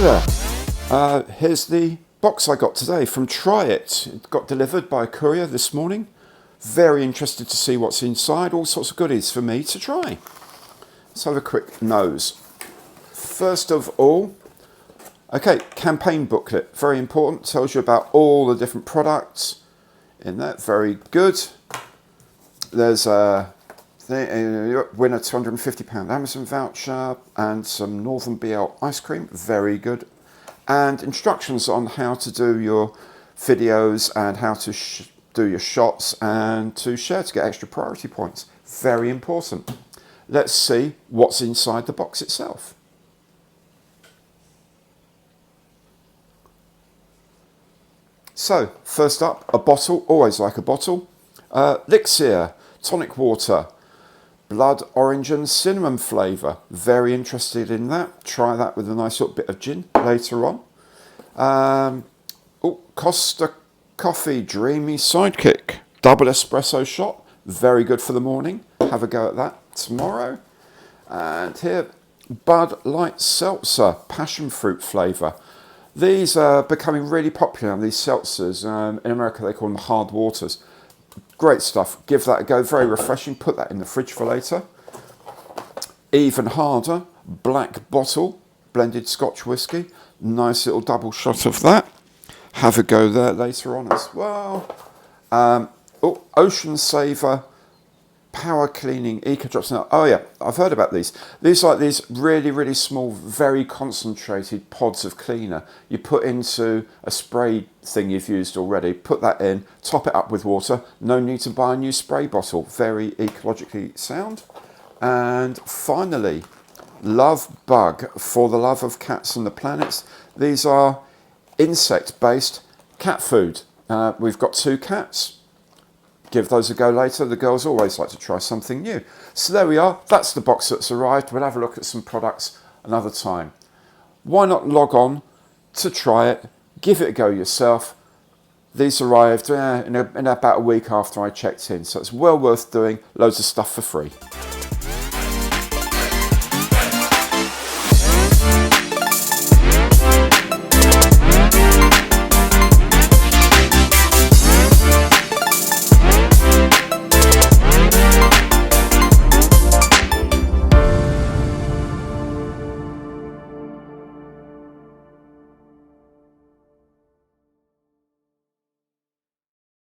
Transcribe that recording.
Hi there, here's the box I got today from Triyit. It got delivered by a courier this morning. Very interested to see what's inside, all sorts of goodies for me to try. Let's have a quick nose. First of all, okay, campaign booklet, very important, tells you about all the different products in that, very good. There's a win a £250 Amazon voucher and some Northern BL ice cream, very good. And instructions on how to do your videos and how to do your shots and to share to get extra priority points, very important. Let's see what's inside the box itself. So, first up, a bottle, always like a bottle. Elixir, tonic water, blood orange and cinnamon flavour. Very interested in that. Try that with a nice little bit of gin later on. Costa Coffee Dreamy Sidekick. Double espresso shot. Very good for the morning. Have a go at that tomorrow. And here, Bud Light Seltzer, passion fruit flavour. These are becoming really popular, these seltzers. In America they call them hard waters. Great stuff, give that a go, very refreshing, put that in the fridge for later. Even harder, black bottle, blended Scotch whisky, nice little double shot of that. Have a go there later on as well. Ocean Saver, power cleaning eco drops. Now, oh yeah, I've heard about these. These are like these really, really small, very concentrated pods of cleaner. You put into a spray thing you've used already, put that in, top it up with water. No need to buy a new spray bottle. Very ecologically sound. And finally, Love Bug, for the love of cats and the planets. These are insect-based cat food. We've got 2 cats. Give those a go later. The girls always like to try something new. So there we are. That's the box that's arrived. We'll have a look at some products another time. Why not log on to Triyit? Give it a go yourself. These arrived in about a week after I checked in. So it's well worth doing. Loads of stuff for free.